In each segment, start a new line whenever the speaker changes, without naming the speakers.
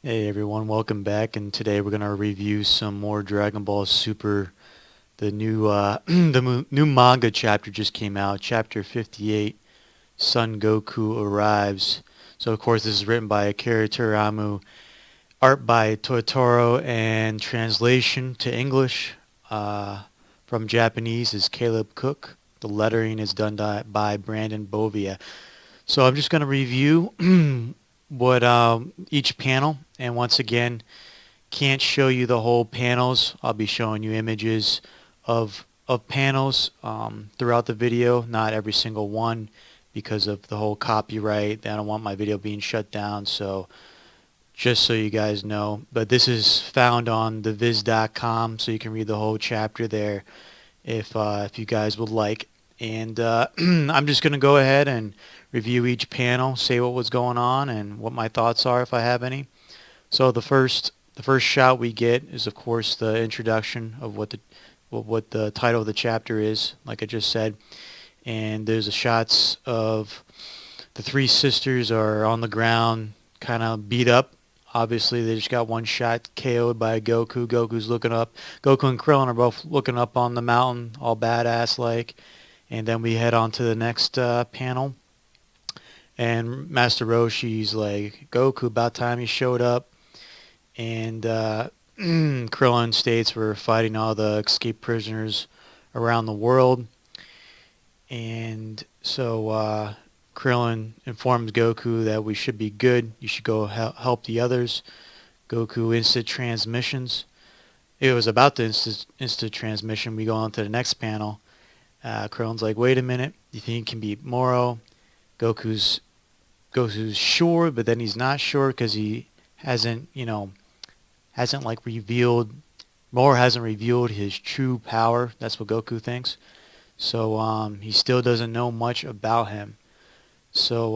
Hey everyone, welcome back, and today we're gonna review some more Dragon Ball Super. The new new manga chapter just came out, chapter 58. Son Goku arrives. So of course this is written by Akira Toriyama, art by Totoro, and translation to English from Japanese is Caleb Cook. The lettering is done by Brandon Bovia. So I'm just gonna review what each panel, and once again, can't show you the whole panels. I'll be showing you images of panels throughout the video, not every single one because of the whole copyright. I don't want my video being shut down, so just so you guys know. But this is found on theviz.com, so you can read the whole chapter there if you guys would like. And I'm just going to go ahead and review each panel, say what was going on and what my thoughts are if I have any. So the first shot we get is of course the introduction of what the title of the chapter is, like I just said. And there's a shots of the three sisters are on the ground, kind of beat up. Obviously, they just got one shot KO'd by Goku. Goku's looking up. Goku and Krillin are both looking up on the mountain, all badass like. And then we head on to the next panel. And Master Roshi's like, Goku, about time you showed up. And Krillin states we're fighting all the escaped prisoners around the world. And so Krillin informs Goku that we should be good. You should go help the others. Goku instant transmissions. It was about the instant transmission. We go on to the next panel. Krillin's like, wait a minute. You think you can beat Moro? Goku's sure, but then he's not sure because he hasn't like revealed. Moro hasn't revealed his true power. That's what Goku thinks. So he still doesn't know much about him. So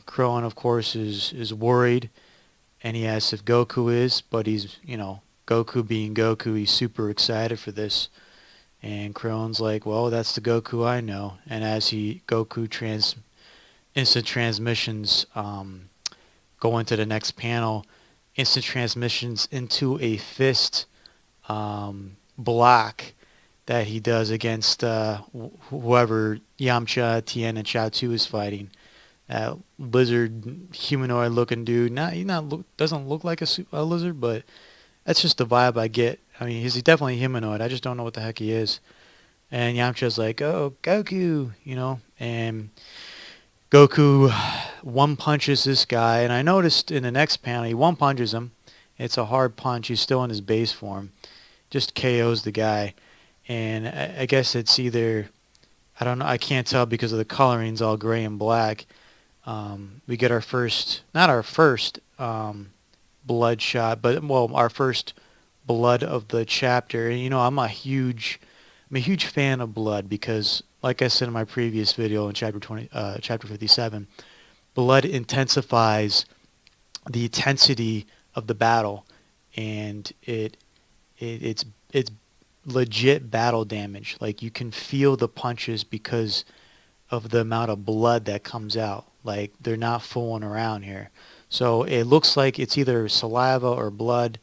Krillin, of course, is worried, and he asks if Goku is, but he's, Goku being Goku, he's super excited for this. And Krillin's like, well, that's the Goku I know. And as Goku instant transmissions go into the next panel, instant transmissions into a fist block that he does against whoever Yamcha, Tien, and Chaozu is fighting. That lizard humanoid looking dude. Doesn't look like a lizard, but that's just the vibe I get. I mean, he's definitely humanoid. I just don't know what the heck he is. And Yamcha's like, oh, Goku, and Goku one punches this guy. And I noticed in the next panel, he one punches him. It's a hard punch. He's still in his base form. Just KOs the guy. And I guess it's either, I don't know, I can't tell because of the coloring's all gray and black. We get our first, not our first blood shot, but, well, our first blood of the chapter. And, I'm a huge fan of blood because, like I said in my previous video in chapter 57, blood intensifies the intensity of the battle, and it's legit battle damage. Like, you can feel the punches because of the amount of blood that comes out. Like, they're not fooling around here. So it looks like it's either saliva or blood.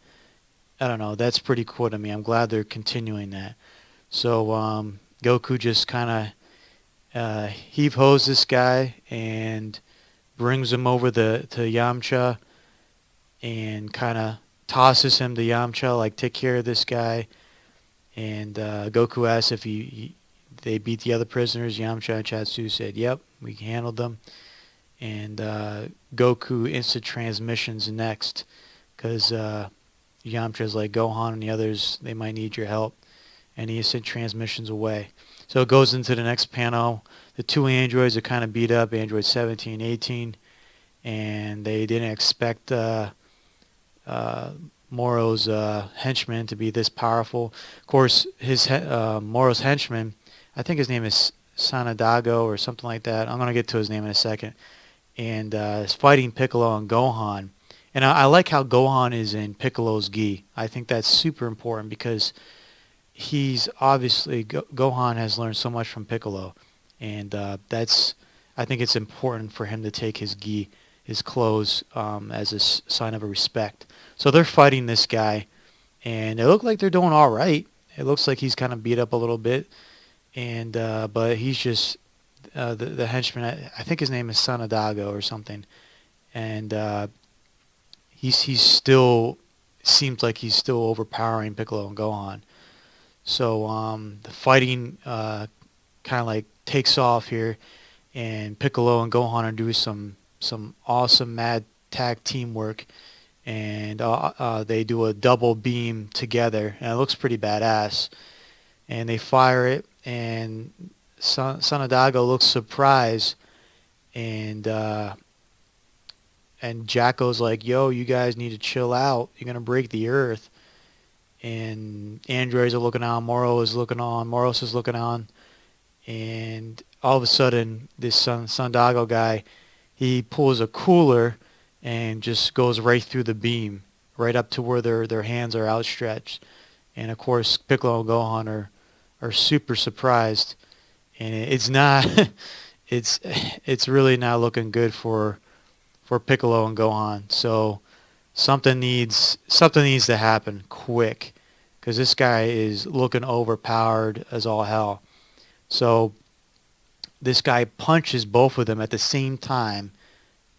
I don't know. That's pretty cool to me. I'm glad they're continuing that. So Goku just kind of heave-hoes this guy and brings him over to Yamcha and kind of tosses him to Yamcha, like, take care of this guy. And Goku asks if they beat the other prisoners. Yamcha and Chaozu said, yep, we handled them. And Goku instant transmissions next because Yamcha's like, Gohan and the others, they might need your help. And he instant transmissions away. So it goes into the next panel. The two androids are kind of beat up, android 17, 18. And they didn't expect Moro's henchman to be this powerful. Of course, Moro's henchman, I think his name is Sanadago or something like that. I'm going to get to his name in a second. And is fighting Piccolo and Gohan. And I like how Gohan is in Piccolo's gi. I think that's super important because he's obviously, Gohan has learned so much from Piccolo. And I think it's important for him to take his his clothes as a sign of a respect. So they're fighting this guy, and they look like they're doing all right. It looks like he's kind of beat up a little bit, and but he's just the henchman. I think his name is Sanadago or something, and he's still seems like he's still overpowering Piccolo and Gohan. So the fighting kind of like takes off here, and Piccolo and Gohan are doing some awesome mad tag teamwork, and they do a double beam together, and it looks pretty badass. And they fire it, and Sanadago looks surprised, and Jacko's like, "Yo, you guys need to chill out. You're gonna break the earth." And androids are looking on. Moros is looking on, and all of a sudden, this Sandago guy, he pulls a cooler and just goes right through the beam, right up to where their hands are outstretched. And of course, Piccolo and Gohan are super surprised, and it's not, it's really not looking good for Piccolo and Gohan. So something needs to happen quick, because this guy is looking overpowered as all hell. So this guy punches both of them at the same time,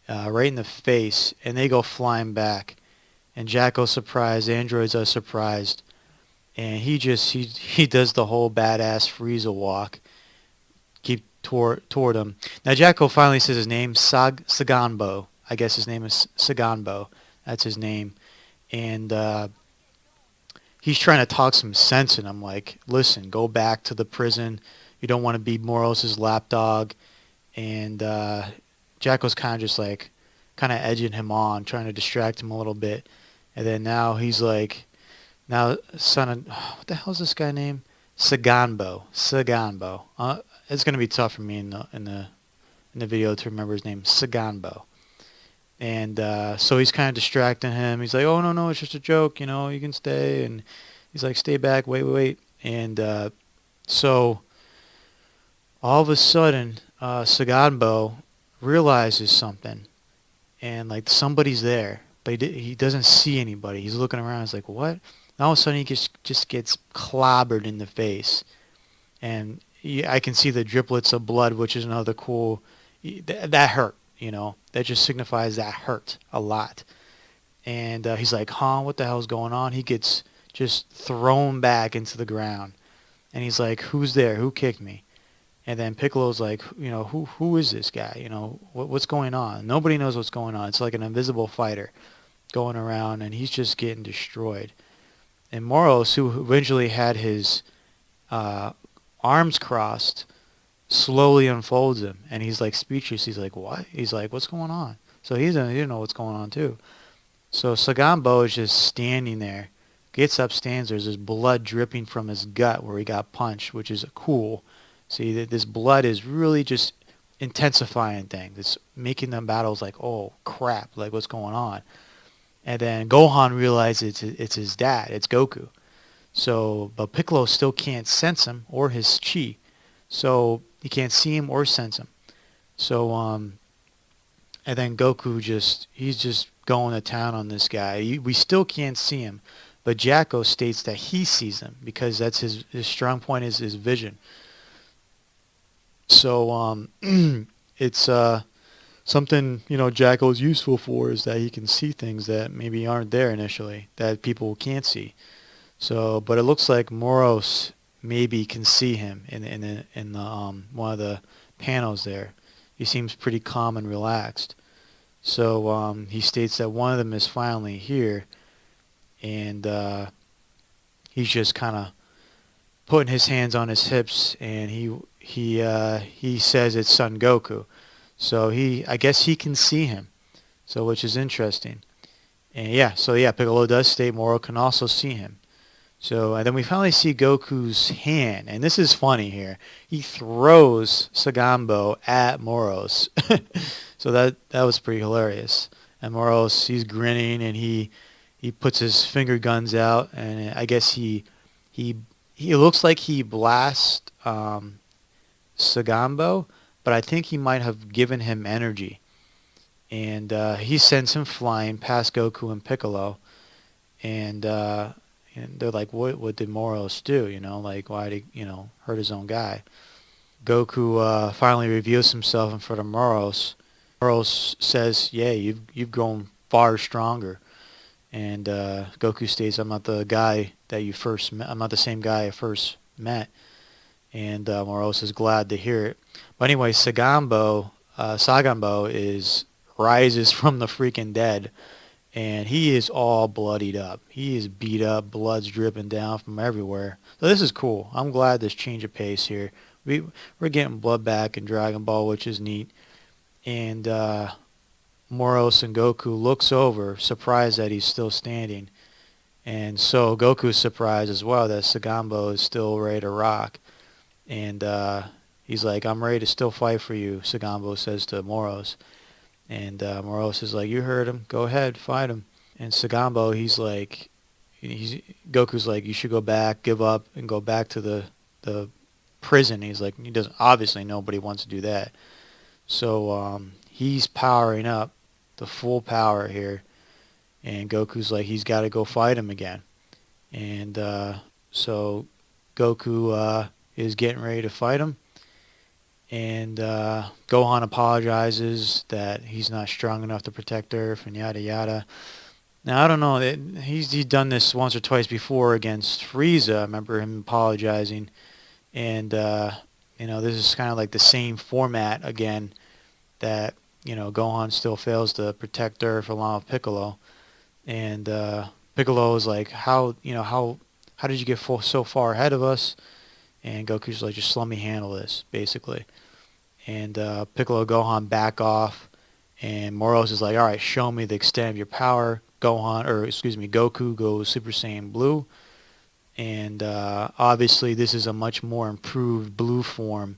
right in the face, and they go flying back. And Jacko's surprised, androids are surprised, and he does the whole badass Frieza walk, keep toward him. Now Jacko finally says his name, Saganbo. I guess his name is Saganbo. That's his name. And he's trying to talk some sense in him, like, listen, go back to the prison. You don't want to be Moros's lapdog. And Jacko's kind of just like, kind of edging him on, trying to distract him a little bit. And then now he's like, now son of, what the hell's this guy name? Saganbo. It's gonna be tough for me in the video to remember his name. Saganbo. And so he's kind of distracting him. He's like, oh, no, it's just a joke. You know, you can stay. And he's like, stay back. Wait. And so all of a sudden, Saganbo realizes something. And, like, somebody's there. But he doesn't see anybody. He's looking around. He's like, what? And all of a sudden, he just gets clobbered in the face. And I can see the driplets of blood, which is another cool... That hurt. You know, that just signifies that hurt a lot. And he's like, huh, what the hell's going on? He gets just thrown back into the ground. And he's like, who's there? Who kicked me? And then Piccolo's like, you know, who is this guy? You know, what's going on? Nobody knows what's going on. It's like an invisible fighter going around, and he's just getting destroyed. And Moros, who eventually had his arms crossed, slowly unfolds him, and he's like speechless. He's like, what? He's like, what's going on? So he didn't know what's going on too. So Saganbo is just standing there, gets up, stands there. There's this blood dripping from his gut where he got punched, which is cool. See, that this blood is really just intensifying things. It's making them battles like, oh crap, like what's going on? And then Gohan realizes it's his dad, it's Goku. So, but Piccolo still can't sense him or his chi. So he can't see him or sense him. So, and then Goku he's just going to town on this guy. We still can't see him, but Jacko states that he sees him because that's his strong point is his vision. So, it's something, you know, Jacko's useful for is that he can see things that maybe aren't there initially, that people can't see. So, but it looks like Moros maybe can see him in the one of the panels there. He seems pretty calm and relaxed. So he states that one of them is finally here, and he's just kind of putting his hands on his hips, and he says it's Son Goku. So I guess he can see him, so which is interesting. And Piccolo does state Moro can also see him. So, and then we finally see Goku's hand, and this is funny here. He throws Saganbo at Moros. So that was pretty hilarious. And Moros, he's grinning, and he puts his finger guns out, and I guess he looks like he blasts Saganbo, but I think he might have given him energy. and he sends him flying past Goku and Piccolo, and they're like, what did Moros do? Like, why did he, hurt his own guy? Goku finally reveals himself in front of Moros. Moros says, yeah, you've grown far stronger. And Goku states, I'm not the guy that you first met. I'm not the same guy I first met. And Moros is glad to hear it. But anyway, Sagambo rises from the freaking dead, and he is all bloodied up. He is beat up, blood's dripping down from everywhere. So this is cool. I'm glad this change of pace here. We're getting blood back in Dragon Ball, which is neat. And Moros and Goku looks over, surprised that he's still standing. And so Goku's surprised as well that Sagambo is still ready to rock. And he's like, I'm ready to still fight for you, Sagambo says to Moros. And Moros is like, you heard him. Go ahead, fight him. And Sagambo, Goku's like, you should go back, give up, and go back to the prison. He's like, he doesn't, obviously nobody wants to do that. So he's powering up the full power here. And Goku's like, he's got to go fight him again. And so Goku is getting ready to fight him. And Gohan apologizes that he's not strong enough to protect Earth and yada yada. Now, I don't know. He's done this once or twice before against Frieza. I remember him apologizing. And, this is kind of like the same format again that, Gohan still fails to protect Earth along with Piccolo. And Piccolo is like, how did you get so far ahead of us? And Goku's like, just let me handle this, basically. And Piccolo Gohan back off. And Moros is like, all right, show me the extent of your power. Goku goes Super Saiyan Blue. And obviously this is a much more improved blue form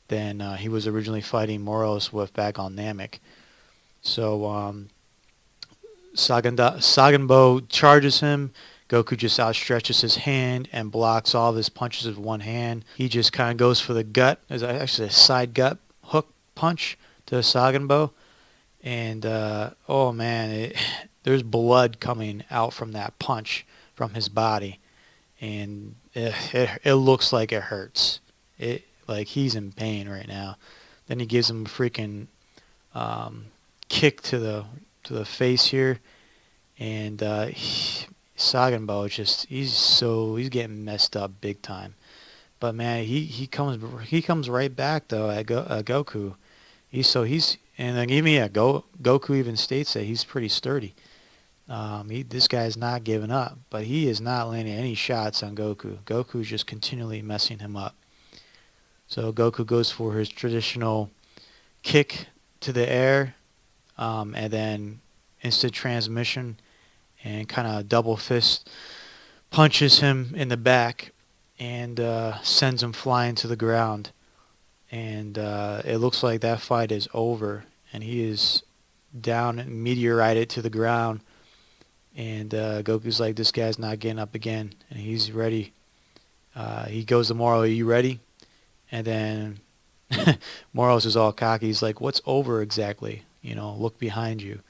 than he was originally fighting Moros with back on Namek. So Sagambo charges him. Goku just outstretches his hand and blocks all of his punches with one hand. He just kind of goes for the gut, as actually a side gut hook punch to Sagambo. And, oh man, there's blood coming out from that punch from his body. And it looks like it hurts. Like he's in pain right now. Then he gives him a freaking kick to the face here. And Sagambo he's getting messed up big time. But man, he comes right back though at Goku. Goku even states that he's pretty sturdy. This guy's not giving up, but he is not landing any shots on Goku. Goku's just continually messing him up. So Goku goes for his traditional kick to the air, and then instant transmission, and kind of double fist punches him in the back and sends him flying to the ground. And it looks like that fight is over, and he is down and meteorited to the ground. And Goku's like, this guy's not getting up again, and he's ready. He goes to Moro, are you ready? And then Moros is all cocky. He's like, what's over exactly? Look behind you.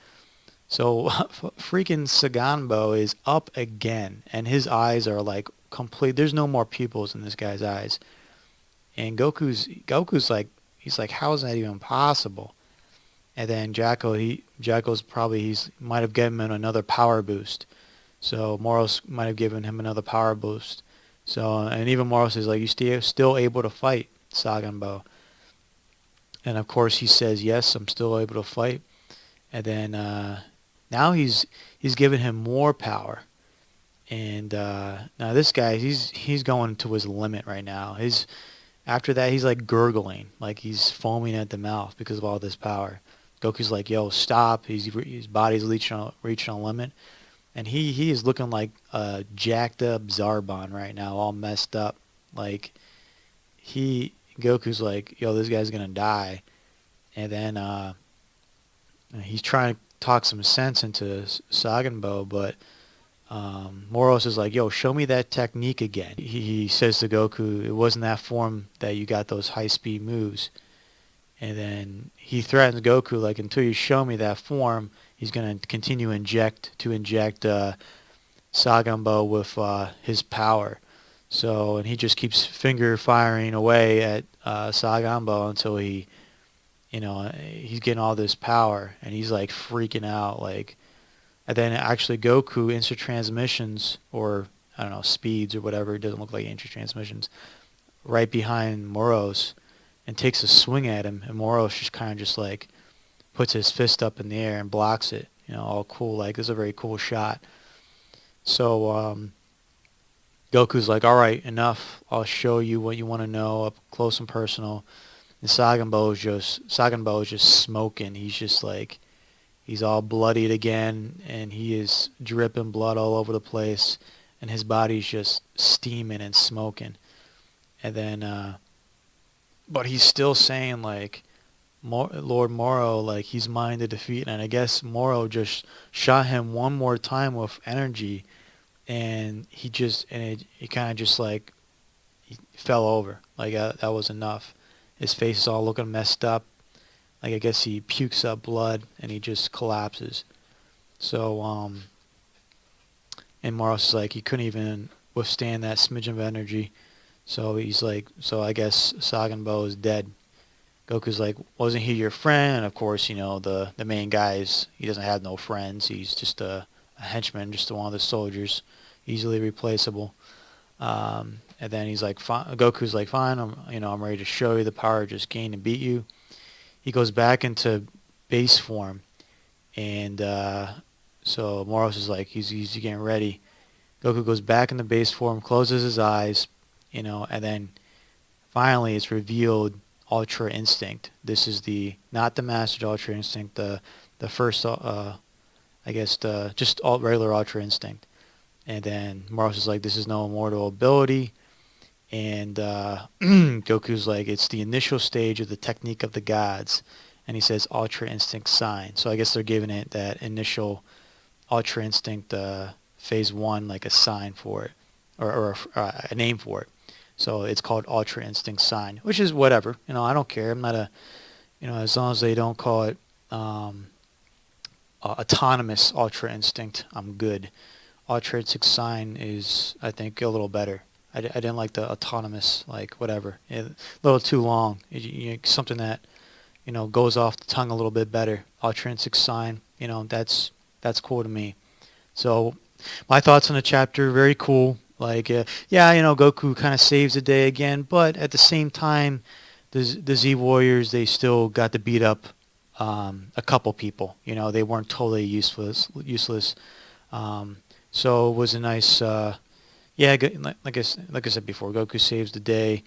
So freaking Sagambo is up again, and his eyes are like complete. There's no more pupils in this guy's eyes. And Goku's like, he's like, how is that even possible? And then Jacko's probably, might have given him another power boost. So Moros might have given him another power boost. So, and even Moros is like, you still able to fight, Sagambo? And of course he says, yes, I'm still able to fight. And then now he's giving him more power. And now this guy, he's going to his limit right now. After that, he's like gurgling, like he's foaming at the mouth because of all this power. Goku's like, yo, stop. His body's reaching a limit. And he is looking like a jacked up Zarbon right now, all messed up. Like, Goku's like, yo, this guy's going to die. And then he's trying to talk some sense into Sagambo, but Moros is like, yo, show me that technique again. He says to Goku, it wasn't that form that you got those high-speed moves. And then he threatens Goku, like, until you show me that form, he's going to continue to inject Sagambo with his power. So, and he just keeps finger firing away at Sagambo until he's getting all this power, and he's like freaking out, like. And then actually Goku instant transmissions, or I don't know, speeds or whatever. It doesn't look like instant transmissions. Right behind Moros, and takes a swing at him, and Moros just kind of just like puts his fist up in the air and blocks it. All cool. Like, this is a very cool shot. So Goku's like, all right, enough. I'll show you what you want to know up close and personal. And Saganbo is just smoking. He's just like, he's all bloodied again, and he is dripping blood all over the place, and his body's just steaming and smoking. And then, but he's still saying, like, Lord Moro, like, he's mine to defeat. And I guess Moro just shot him one more time with energy, and it kind of just, like, he fell over. Like, that was enough. His face is all looking messed up. Like, I guess he pukes up blood, and he just collapses. So, and Moros is like, he couldn't even withstand that smidgen of energy. So he's like, so I guess Saganbo is dead. Goku's like, wasn't he your friend? And of course, the main guy he doesn't have no friends. He's just a henchman, just one of the soldiers, easily replaceable. And then he's like, Goku's like, fine, I'm ready to show you the power I just gained and beat you. He goes back into base form, and so Moros is like, he's getting ready. Goku goes back into base form, closes his eyes, and then finally it's revealed Ultra Instinct. This is not the Mastered Ultra Instinct, the first, I guess, just regular Ultra Instinct. And then Moros is like, this is no immortal ability. And Goku's like, it's the initial stage of the technique of the gods. And he says Ultra Instinct Sign. So I guess they're giving it that initial Ultra Instinct phase 1, like a sign for it, or a name for it. So it's called Ultra Instinct Sign, which is whatever. I don't care. I'm not as long as they don't call it autonomous Ultra Instinct, I'm good. Ultra Instinct Sign is, I think, a little better. I didn't like the autonomous, like, whatever. A little too long. Something that, goes off the tongue a little bit better. Ultra Instinct Sign, that's cool to me. So my thoughts on the chapter, very cool. Like, Goku kind of saves the day again, but at the same time, the Z Warriors, they still got to beat up a couple people. They weren't totally useless. So it was a nice, like I said before, Goku saves the day,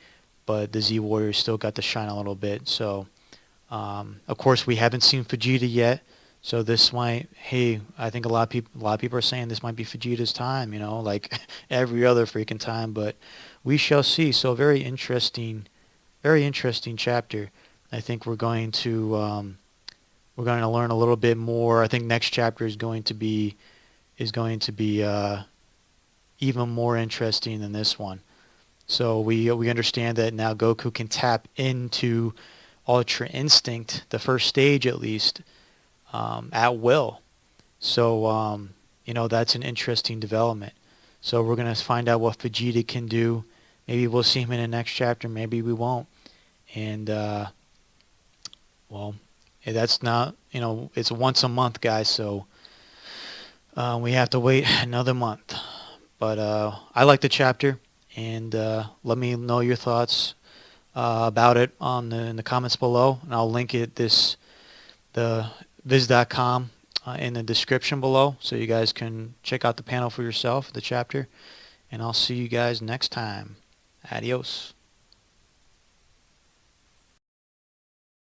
but the Z Warriors still got to shine a little bit. So, of course, we haven't seen Vegeta yet. So this might, I think a lot of people are saying this might be Vegeta's time, like every other freaking time, but we shall see. So very interesting chapter. I think we're going to learn a little bit more. I think next chapter is going to be even more interesting than this one. So we understand that now Goku can tap into Ultra Instinct, the first stage at least, at will. So, that's an interesting development. So we're going to find out what Vegeta can do. Maybe we'll see him in the next chapter. Maybe we won't. And, that's not, it's once a month, guys. So we have to wait another month. But I like the chapter. And let me know your thoughts about it in the comments below. And I'll link it, the viz.com in the description below, so you guys can check out the panel for yourself, the chapter, and I'll see you guys next time. Adios.